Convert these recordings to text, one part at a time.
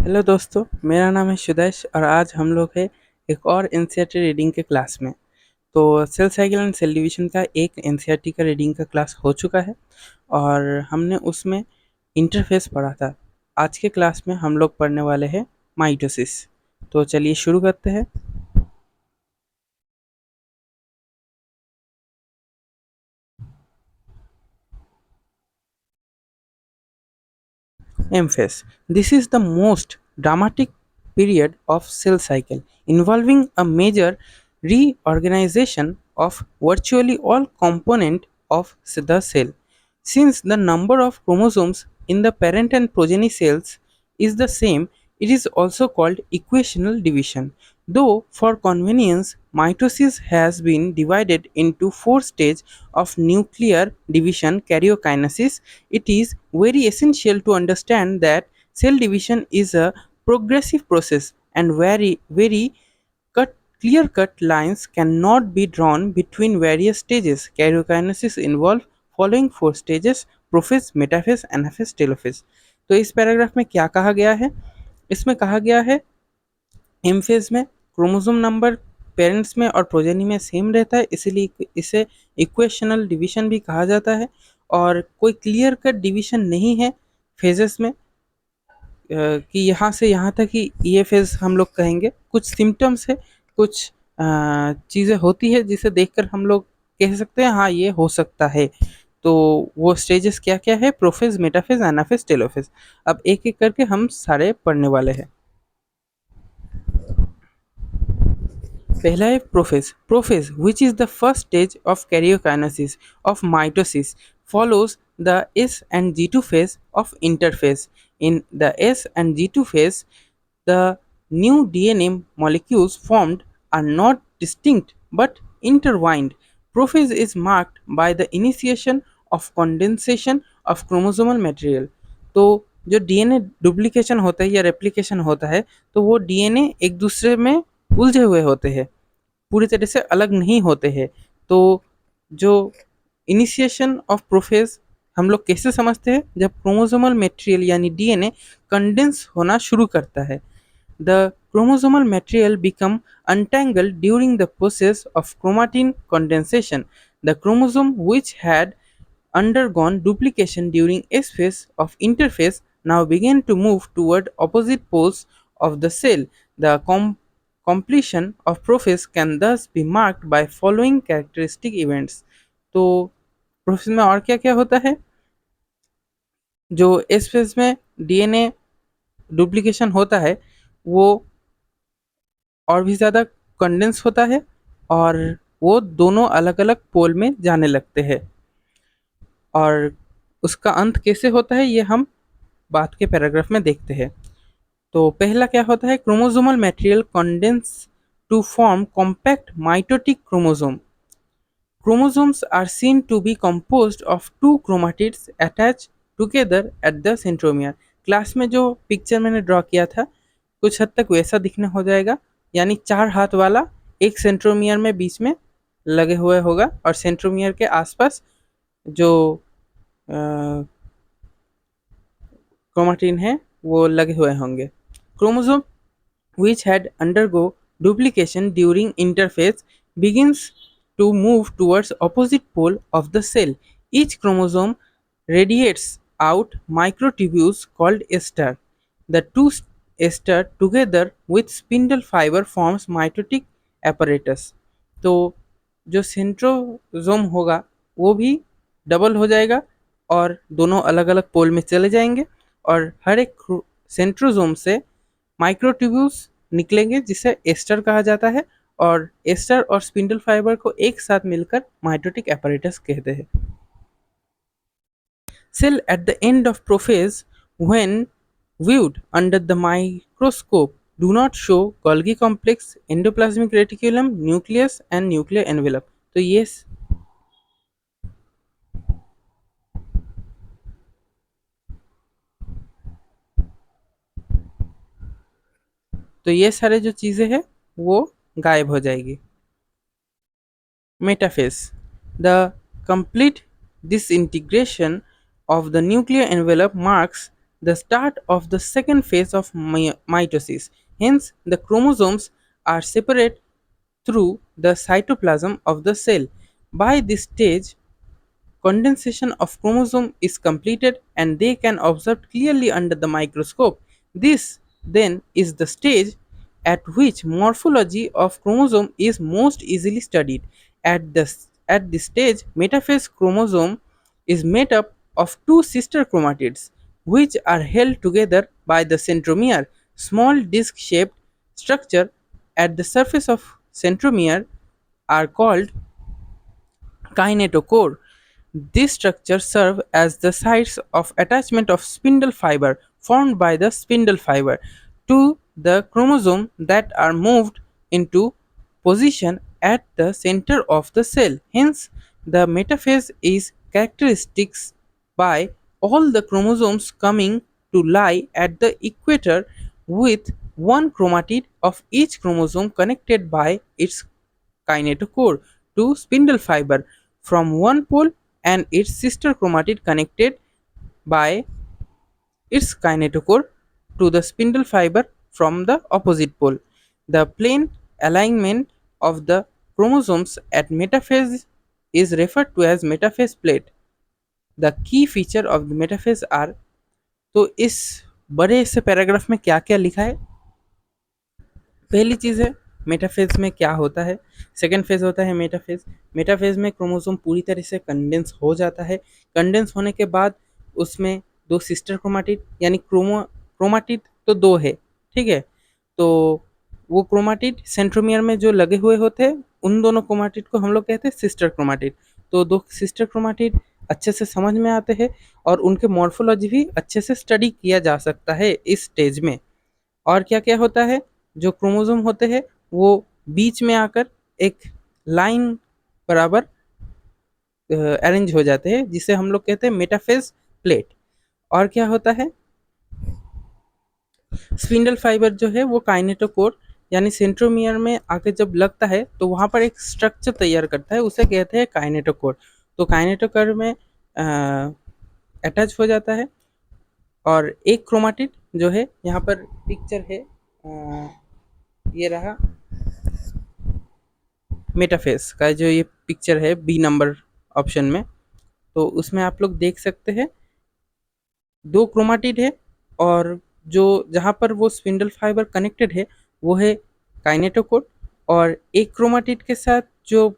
Hello दोस्तों, मेरा नाम है सुदेश और आज हम लोग हैं एक और एनसीईआरटी रीडिंग के क्लास में। तो cell cycle and cell division का एक एनसीईआरटी का रीडिंग का क्लास हो चुका है और हमने उसमें इंटरफेस पढ़ा था। आज के क्लास में हम लोग पढ़ने वाले हैं माइटोसिस। तो चलिए शुरू करते हैं। M-phase. This is the most dramatic period of cell cycle, involving a major reorganization of virtually all components of the cell. Since the number of chromosomes in the parent and progeny cells is the same, it is also called equational division. Though for convenience, mitosis has been divided into four stages of nuclear division karyokinesis. It is very essential to understand that cell division is a progressive process and very clear cut lines cannot be drawn between various stages. Karyokinesis involves following four stages: prophase, metaphase, anaphase, telophase. तो इस paragraph में क्या कहा गया है? इसमें कहा गया है एम फेज में क्रोमोसोम नंबर पेरेंट्स में और प्रोजेनी में सेम रहता है, इसीलिए इसे इक्वेशनल डिवीजन भी कहा जाता है। और कोई क्लियर कट डिवीजन नहीं है फेजेस में, कि यहाँ से यहाँ तक ही ये फेज हम लोग कहेंगे। कुछ सिम्टम्स है, कुछ चीज़ें होती है जिसे देखकर हम लोग कह सकते हैं हाँ ये हो सकता है। तो वो स्टेजेस क्या क्या है? Prophase, metaphase, anaphase, telophase. अब एक एक करके हम सारे पढ़ने वाले हैं। पहला है prophase. Prophase which is the first stage of karyokinesis of mitosis follows the S and G2 phase of interphase. In the S and G2 phase, the new DNA molecules formed are not distinct but intertwined. Prophase is marked by the initiation of condensation of chromosomal material. तो जो DNA duplication होता है या replication होता है, तो वो DNA एक दूसरे में उलझे हुए होते हैं, पूरी तरह से अलग नहीं होते हैं। तो जो इनिशिएशन ऑफ प्रोफेज हम लोग कैसे समझते हैं? जब क्रोमोसोमल मटेरियल यानी डीएनए कंडेंस होना शुरू करता है। The chromosomal material become untangled during the process of chromatin condensation. The chromosome which had undergone duplication during S phase of interphase now began to move toward opposite poles of the cell. The completion of prophase can thus be marked by following characteristic events. तो prophase में और क्या क्या होता है? जो S phase में DNA duplication होता है वो और भी ज़्यादा कंडेंस होता है और वो दोनों अलग अलग पोल में जाने लगते हैं। और उसका अंत कैसे होता है ये हम बाद के पैराग्राफ में देखते हैं। तो पहला क्या होता है? Chromosomal material condense to form compact mitotic chromosome. Chromosomes are seen to be composed of two chromatids attached together at the centromere. Class में जो पिक्चर मैंने ड्रॉ किया था कुछ हद तक वैसा दिखने हो जाएगा, यानी चार हाथ वाला एक सेंट्रोमियर में बीच में लगे हुए होगा और सेंट्रोमियर के आसपास जो क्रोमाटिन है वो लगे हुए होंगे। Chromosome which had undergo duplication during interphase begins to move towards opposite pole of the cell. Each chromosome radiates out microtubules called ester. The two ester together with spindle fiber forms mitotic apparatus. तो जो centrosome होगा वो भी double हो जाएगा और दोनों अलग अलग पोल में चले जाएंगे और हर एक सेंट्रोजोम से माइक्रोट्यूब्यूल्स निकलेंगे जिसे एस्टर कहा जाता है और एस्टर और स्पिंडल फाइबर को एक साथ मिलकर माइटोटिक apparatus कहते हैं। Cell at the end of prophase, when viewed under the microscope, do not show Golgi complex, endoplasmic reticulum, nucleus and nuclear envelope. तो ये सारे जो चीज़ें हैं वो गायब हो जाएगी। Metaphase. The complete disintegration of the nuclear envelope marks the start of the second phase of mitosis. Hence, the chromosomes are separate through the cytoplasm of the cell. By this stage, condensation of chromosome is completed and they can observe clearly under the microscope. This then is the stage at which morphology of chromosome is most easily studied. At this stage, metaphase chromosome is made up of two sister chromatids which are held together by the centromere, small disc-shaped structure at the surface of centromere are called kinetochore. These structures serve as the sites of attachment of spindle fiber formed by the spindle fiber to the chromosome that are moved into position at the center of the cell. Hence, the metaphase is characteristic by all the chromosomes coming to lie at the equator with one chromatid of each chromosome connected by its kinetochore to spindle fiber from one pole and its sister chromatid connected by its kinetochore to the spindle fiber from the opposite pole. The plane alignment of the chromosomes at metaphase is referred to as metaphase plate. The key feature of the metaphase are, तो इस बड़े से paragraph में क्या क्या लिखा है। पहली चीज़ है मेटाफेज में क्या होता है। सेकंड फेज होता है मेटाफेज। मेटाफेज में क्रोमोसोम पूरी तरह से कंडेंस हो जाता है। कंडेंस होने के बाद उसमें दो सिस्टर क्रोमाटिड यानी क्रोमाटिड तो दो है, ठीक है। तो वो क्रोमाटिड सेंट्रोमियर में जो लगे हुए होते हैं उन दोनों क्रोमाटिड को हम लोग कहते हैं सिस्टर क्रोमाटिड। तो दो सिस्टर क्रोमाटिड अच्छे से समझ में आते हैं और उनके मॉर्फोलॉजी भी अच्छे से स्टडी किया जा सकता है इस स्टेज में। और क्या क्या होता है, जो क्रोमोसोम होते हैं वो बीच में आकर एक लाइन बराबर अरेंज हो जाते हैं जिसे हम लोग कहते हैं मेटाफेज प्लेट। और क्या होता है, स्पिंडल फाइबर जो है वो काइनेटोकोर यानी सेंट्रोमियर में आके जब लगता है तो वहाँ पर एक स्ट्रक्चर तैयार करता है, उसे कहते हैं काइनेटोकोर। तो काइनेटोकोर में अटैच हो जाता है और एक क्रोमाटिड जो है यहाँ पर पिक्चर है, ये रहा मेटाफेस का जो ये पिक्चर है बी नंबर ऑप्शन में। तो उसमें आप लोग देख सकते हैं दो क्रोमाटिड है और जो जहाँ पर वो स्पिंडल फाइबर कनेक्टेड है वो है काइनेटोकोर, और एक क्रोमाटिड के साथ जो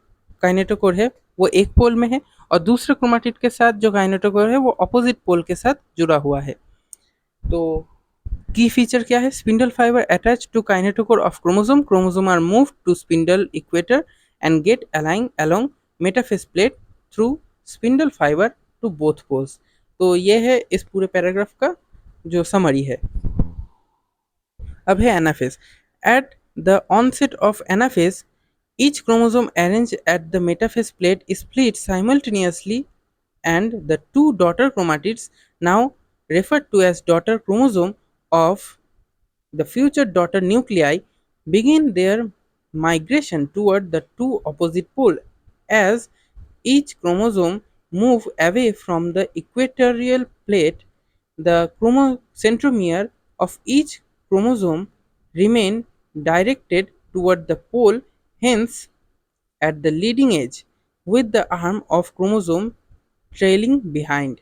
काइनेटोकोर है वो एक पोल में है और दूसरे क्रोमाटिड के साथ जो काइनेटोकोर है वो अपोजिट पोल के साथ जुड़ा हुआ है। तो की फीचर क्या है, spindle fibre attach to kinetochore of chromosome, chromosome are move to spindle equator and get align along metaphase plate through spindle fibre to both poles. तो ये है इस पूरे पैराग्राफ का जो समरी है। अब है anaphase. At the onset of anaphase each chromosome arranged at the metaphase plate is split simultaneously and the two daughter chromatids, now referred to as daughter chromosome of the future daughter nuclei, begin their migration toward the two opposite poles. As each chromosome move away from the equatorial plate, the centromere of each chromosome remain directed toward the pole, hence at the leading edge, with the arm of chromosome trailing behind.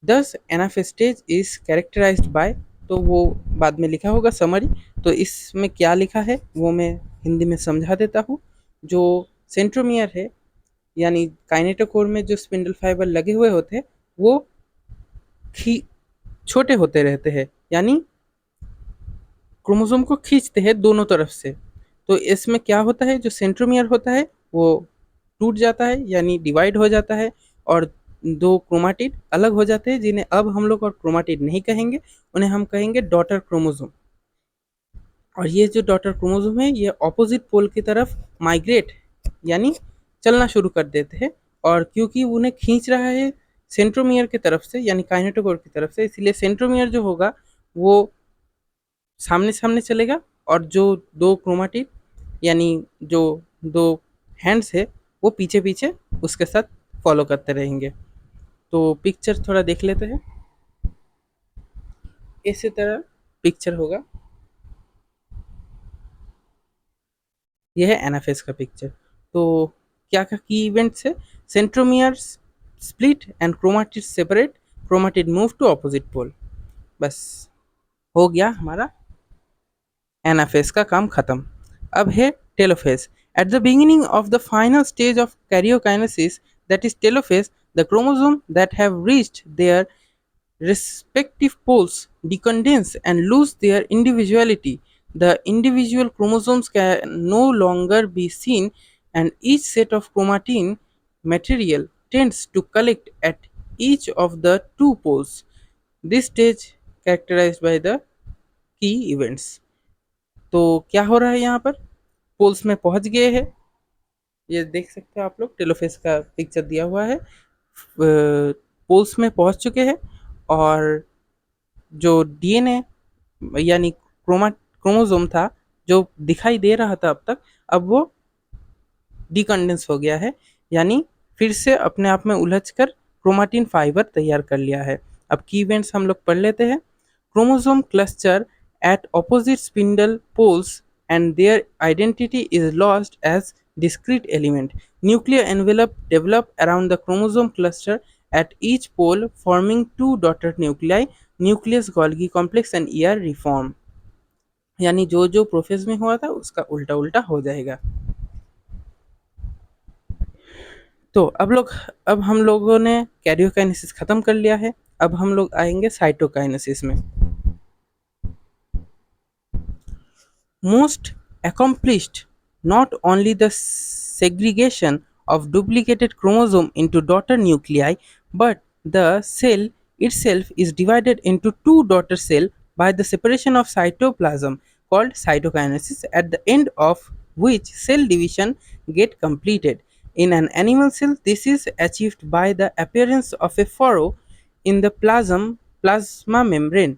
Thus anaphase stage is characterized by, तो वो बाद में लिखा होगा summary. तो इसमें क्या लिखा है वो मैं हिंदी में समझा देता हूँ। जो सेंट्रोमियर है यानी काइनेटोकोर में जो स्पिंडल फाइबर लगे हुए होते हैं वो छोटे होते रहते हैं, यानी क्रोमोसोम को खींचते हैं दोनों तरफ से। तो इसमें क्या होता है, जो सेंट्रोमियर होता है वो टूट जाता है यानी डिवाइड हो जाता है और दो क्रोमाटिड अलग हो जाते हैं जिन्हें अब हम लोग और क्रोमाटिड नहीं कहेंगे, उन्हें हम कहेंगे डॉटर क्रोमोसोम। और ये जो डॉटर क्रोमोसोम है ये ऑपोजिट पोल की तरफ माइग्रेट यानी चलना शुरू कर देते हैं, और क्योंकि उन्हें खींच रहा है सेंट्रोमियर की तरफ से यानी काइनेटोकोर की तरफ से, इसलिए सेंट्रोमियर जो होगा वो सामने सामने चलेगा और जो दो क्रोमाटिड यानी जो दो हैंड्स है वो पीछे पीछे उसके साथ फॉलो करते रहेंगे। तो पिक्चर थोड़ा देख लेते हैं। इसी तरह पिक्चर होगा। यह है एनाफेज का पिक्चर। तो क्या क्या की इवेंट्स है? Centromere split and chromatid separate, chromatid move to opposite pole. बस हो गया हमारा एनाफेज का काम खत्म। अब है telophase. At the beginning of the final stage of karyokinesis, that is telophase, the chromosome that have reached their respective poles decondense and lose their individuality. The individual chromosomes can no longer be seen, and each set of chromatin material tends to collect at each of the two poles. This stage characterized by the key events. तो क्या हो रहा है यहाँ पर? Poles में पहुंच गए हैं, ये देख सकते हो आप लोग, टेलोफेस का पिक्चर दिया हुआ है। पोल्स में पहुंच चुके हैं, और जो डीएनए यानी क्रोमोसोम था जो दिखाई दे रहा था अब तक, अब वो डिकंडेंस हो गया है, यानी फिर से अपने आप में उलझ कर क्रोमाटिन फाइबर तैयार कर लिया है। अब की इवेंट्स हम लोग पढ़ लेते हैं। Chromosome cluster at opposite spindle poles and their identity is lost as discrete element. Nuclear envelope develop around the chromosome cluster at each pole, forming two daughter nuclei, nucleus, Golgi complex and ER reform. यानी जो जो prophase में हुआ था उसका उल्टा उल्टा हो जाएगा। तो अब हम लोगों ने कैरियोकाइनेसिस खत्म कर लिया है। अब हम लोग आएंगे साइटोकाइनेसिस में। Most accomplished not only the segregation of duplicated chromosome into daughter nuclei, but the cell itself is divided into two daughter cells by the separation of cytoplasm called cytokinesis, at the end of which cell division get completed. In an animal cell, this is achieved by the appearance of a furrow in the plasma membrane.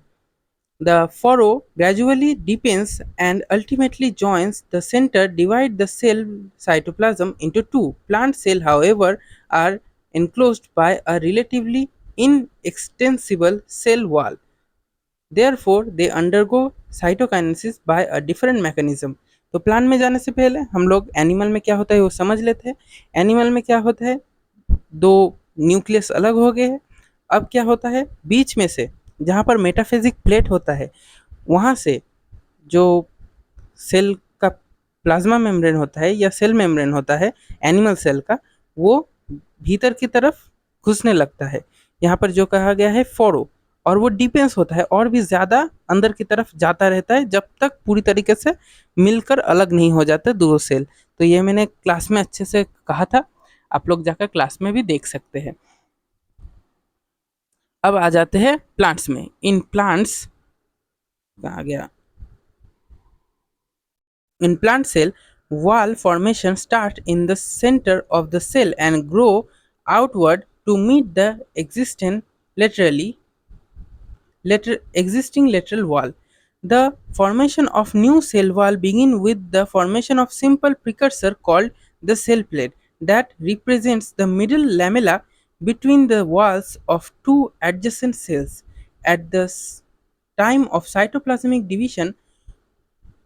The furrow gradually deepens and ultimately joins the center, divide the cell cytoplasm into two. Plant cells, however, are enclosed by a relatively inextensible cell wall. Therefore, they undergo cytokinesis by a different mechanism. तो plant में जाने से पहले हम लोग animal में क्या होता है वो समझ लेते हैं। एनिमल में क्या होता है, दो न्यूक्लियस अलग हो गए हैं। अब क्या होता है, बीच में से जहाँ पर मेटाफेजिक प्लेट होता है वहाँ से जो सेल का प्लाज्मा मेम्ब्रेन होता है या सेल मेम्ब्रेन होता है एनिमल सेल का, वो भीतर की तरफ घुसने लगता है। यहाँ पर जो कहा गया है फोरो, और वो डिपेंस होता है और भी ज़्यादा अंदर की तरफ जाता रहता है जब तक पूरी तरीके से मिलकर अलग नहीं हो जाते दो सेल। तो ये मैंने क्लास में अच्छे से कहा था, आप लोग जाकर क्लास में भी देख सकते हैं। अब आ जाते हैं प्लांट्स में। इन प्लांट्स कहा गया, in plant cell, wall formation start in the center of the cell and grow outward to meet the existing lateral wall. The formation of new cell wall begin with the formation of simple precursor called the cell plate that represents the middle lamella between the walls of two adjacent cells. At the time of cytoplasmic division,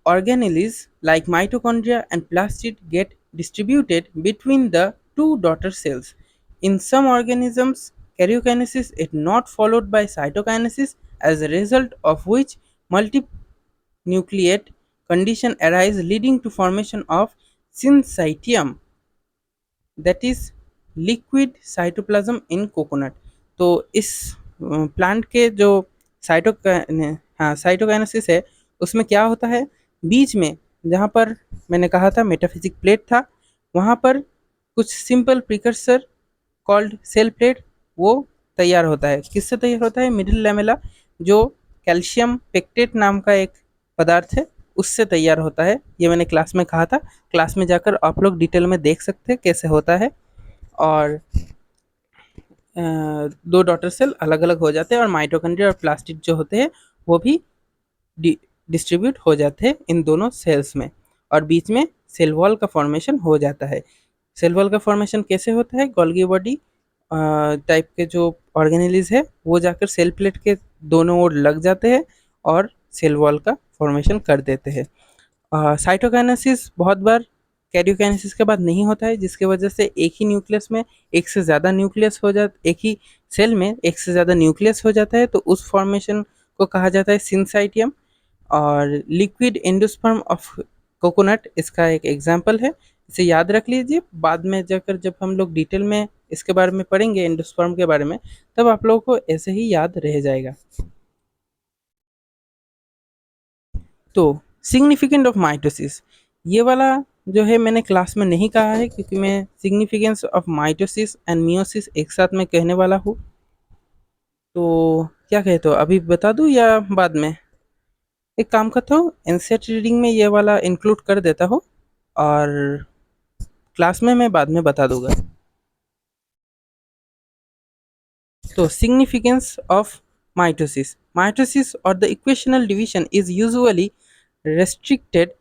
organelles like mitochondria and plastid get distributed between the two daughter cells. In some organisms, karyokinesis is not followed by cytokinesis, as a result of which multinucleate condition arise, leading to formation of syncytium, that is liquid cytoplasm in coconut. तो इस plant के जो cyto हाँ cytokinesis है उसमें क्या होता है, बीच में जहाँ पर मैंने कहा था मेटाफिजिक प्लेट था, वहाँ पर कुछ simple precursor called cell plate वो तैयार होता है। किससे तैयार होता है? मिडिल लैमेला, जो कैल्शियम पेक्टेट नाम का एक पदार्थ है उससे तैयार होता है। ये मैंने क्लास में कहा था, क्लास में जाकर आप लोग डिटेल में देख सकते हैं कैसे होता है। और दो डॉटर सेल अलग अलग हो जाते हैं और माइटोकॉन्ड्रिया और प्लास्टिड जो होते हैं वो भी डिस्ट्रीब्यूट हो जाते हैं इन दोनों सेल्स में, और बीच में सेल वॉल का फॉर्मेशन हो जाता है। सेल वॉल का फॉर्मेशन कैसे होता है? गोल्गी बॉडी टाइप के जो ऑर्गेनेलिज है वो जाकर सेल प्लेट के दोनों ओर लग जाते हैं और सेल वॉल का फॉर्मेशन कर देते हैं। साइटोकाइनेसिस बहुत बार कैरियोकाइनेसिस के बाद नहीं होता है, जिसकी वजह से एक ही न्यूक्लियस में एक से ज़्यादा न्यूक्लियस हो जा एक ही सेल में एक से ज़्यादा न्यूक्लियस हो जाता है, तो उस फॉर्मेशन को कहा जाता है सिंसाइटियम। और लिक्विड एंडोस्पर्म ऑफ कोकोनट इसका एक एग्जाम्पल है, इसे याद रख लीजिए। बाद में जाकर जब हम लोग डिटेल में इसके बारे में पढ़ेंगे, एंडोस्पर्म के बारे में, तब आप लोगों को ऐसे ही याद रह जाएगा। तो सिग्निफिकेंट ऑफ माइटोसिस, ये वाला जो है मैंने क्लास में नहीं कहा है, क्योंकि मैं significance of mitosis and meiosis एक साथ में कहने वाला हूँ। तो क्या कहते हो, अभी बता दूँ या बाद में? एक काम करता हूँ, एनसीईआरटी रीडिंग में ये वाला इंक्लूड कर देता हूँ और क्लास में मैं बाद में बता दूंगा। तो significance of mitosis. Mitosis or the equational division is usually restricted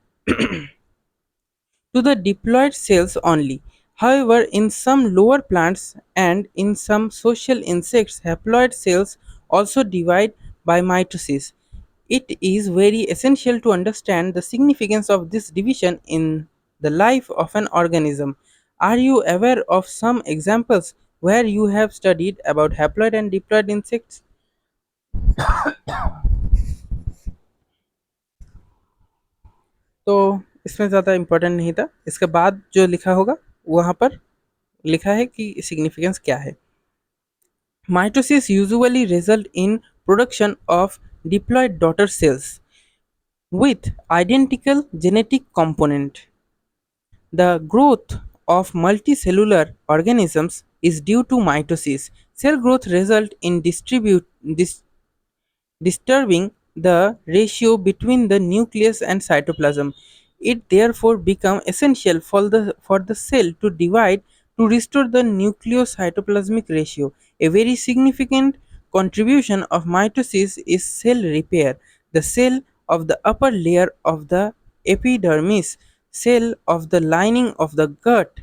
to the diploid cells only. However, in some lower plants and in some social insects, haploid cells also divide by mitosis. It is very essential to understand the significance of this division in the life of an organism. Are you aware of some examples where you have studied about haploid and diploid insects? तो इसमें ज़्यादा important नहीं था, इसके बाद जो लिखा होगा वहाँ पर लिखा है कि सिग्निफिकेंस क्या है। Mitosis usually result in production of diploid daughter cells with identical genetic component. The growth of multicellular organisms is due to mitosis. Cell growth result in disturbing the ratio between the nucleus and cytoplasm. It therefore becomes essential for the cell to divide to restore the nucleocytoplasmic ratio. A very significant contribution of mitosis is cell repair. The cell of the upper layer of the epidermis, cell of the lining of the gut,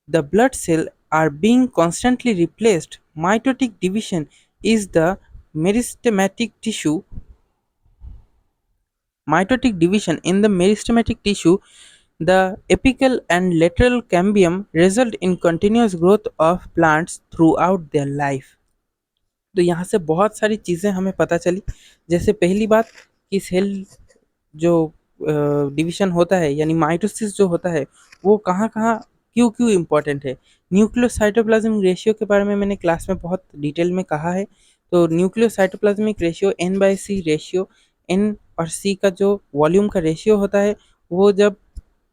the blood cells are being constantly replaced. Mitotic division is the meristematic tissue. Mitotic division in the meristematic tissue, the apical and lateral cambium result in continuous growth of plants throughout their life. तो यहाँ से बहुत सारी चीज़ें हमें पता चली। जैसे पहली बात कि सेल जो डिवीजन होता है यानी माइटोसिस जो होता है वो कहाँ कहाँ क्यों क्यों इम्पोर्टेंट है। न्यूक्लियोसाइटोप्लाज्मिक रेशियो के बारे में मैंने क्लास में बहुत डिटेल में कहा है। तो nucleocytoplasmic ratio N/C ratio, N और C का जो वॉल्यूम का रेशियो होता है वो जब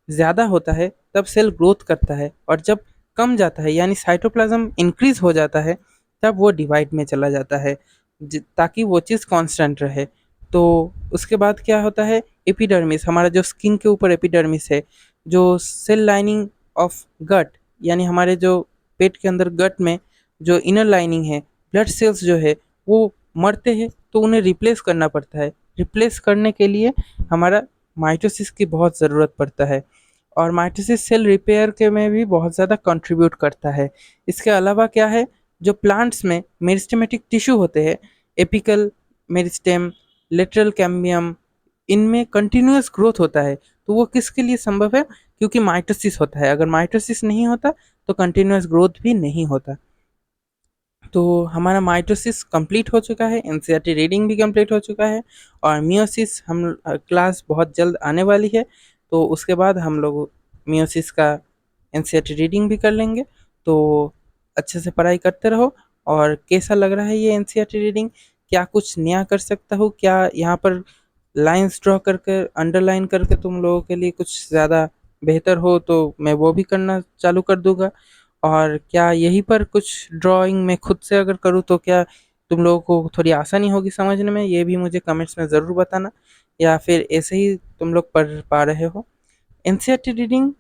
ज़्यादा होता है तब सेल ग्रोथ करता है, और जब कम जाता है यानी साइटोप्लाज्म इंक्रीज हो जाता है तब वो डिवाइड में चला जाता है, ताकि वो चीज़ कांस्टेंट रहे। तो उसके बाद क्या होता है, एपिडर्मिस, हमारा जो स्किन के ऊपर एपिडर्मिस है, जो सेल लाइनिंग ऑफ गट यानी हमारे जो पेट के अंदर गट में जो इनर लाइनिंग है, ब्लड सेल्स जो है वो मरते हैं तो उन्हें रिप्लेस करना पड़ता है। रिप्लेस करने के लिए हमारा माइटोसिस की बहुत ज़रूरत पड़ता है, और माइटोसिस सेल रिपेयर के में भी बहुत ज़्यादा कंट्रीब्यूट करता है। इसके अलावा क्या है, जो प्लांट्स में मेरिस्टेमेटिक टिश्यू होते हैं, एपिकल मेरिस्टेम, लेटरल कैम्बियम, इनमें कंटिन्यूअस ग्रोथ होता है। तो वो किसके लिए संभव है, क्योंकि माइटोसिस होता है। अगर माइटोसिस नहीं होता तो कंटिन्यूअस ग्रोथ भी नहीं होता। तो हमारा माइटोसिस कंप्लीट हो चुका है, एनसीईआरटी रीडिंग भी कंप्लीट हो चुका है, और मियोसिस हम क्लास बहुत जल्द आने वाली है। तो उसके बाद हम लोग मियोसिस का एनसीईआरटी रीडिंग भी कर लेंगे। तो अच्छे से पढ़ाई करते रहो। और कैसा लग रहा है ये एनसीईआरटी रीडिंग, क्या कुछ नया कर सकता हूँ, क्या यहाँ पर लाइंस ड्रॉ करके अंडरलाइन करके तुम लोगों के लिए कुछ ज़्यादा बेहतर हो तो मैं वो भी करना चालू कर दूँगा। और क्या यहीं पर कुछ ड्राइंग मैं खुद से अगर करूँ तो क्या तुम लोगों को थोड़ी आसानी होगी समझने में, ये भी मुझे कमेंट्स में ज़रूर बताना। या फिर ऐसे ही तुम लोग पढ़ पा रहे हो। एनसीईआरटी रीडिंग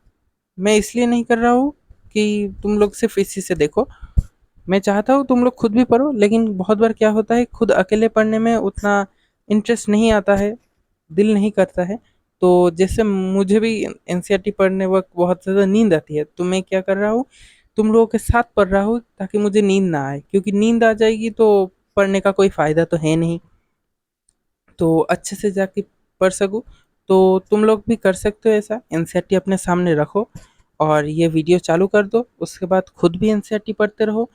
मैं इसलिए नहीं कर रहा हूँ कि तुम लोग सिर्फ इसी से देखो, मैं चाहता हूँ तुम लोग खुद भी पढ़ो, लेकिन बहुत बार क्या होता है खुद अकेले पढ़ने में उतना इंटरेस्ट नहीं आता है, दिल नहीं करता है। तो जैसे मुझे भी एनसीईआरटी पढ़ने वक्त बहुत ज़्यादा नींद आती है, तो मैं क्या कर रहा हूँ, तुम लोगों के साथ पढ़ रहा हूँ ताकि मुझे नींद ना आए, क्योंकि नींद आ जाएगी तो पढ़ने का कोई फ़ायदा तो है नहीं। तो अच्छे से जाके पढ़ सकूँ। तो तुम लोग भी कर सकते हो ऐसा, एनसीईआरटी अपने सामने रखो और ये वीडियो चालू कर दो, उसके बाद खुद भी एनसीईआरटी पढ़ते रहो।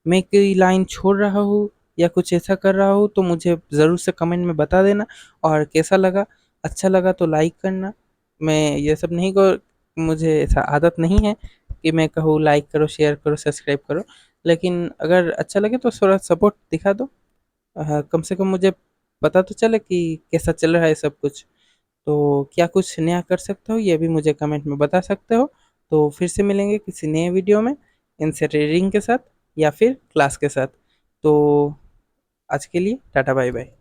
मैं कोई लाइन छोड़ रहा हूँ या कुछ ऐसा कर रहा हूँ तो मुझे ज़रूर से कमेंट में बता देना। और कैसा लगा, अच्छा लगा तो लाइक करना। मैं ये सब नहीं कर, मुझे ऐसा आदत नहीं है कि मैं कहूँ लाइक करो, शेयर करो, सब्सक्राइब करो। लेकिन अगर अच्छा लगे तो थोड़ा सपोर्ट दिखा दो। कम से कम मुझे पता तो चले कि कैसा चल रहा है सब कुछ। तो क्या कुछ नया कर सकते हो ये भी मुझे कमेंट में बता सकते हो। तो फिर से मिलेंगे किसी नए वीडियो में, इनसे रीडिंग के साथ या फिर क्लास के साथ। तो आज के लिए टाटा बाय बाय।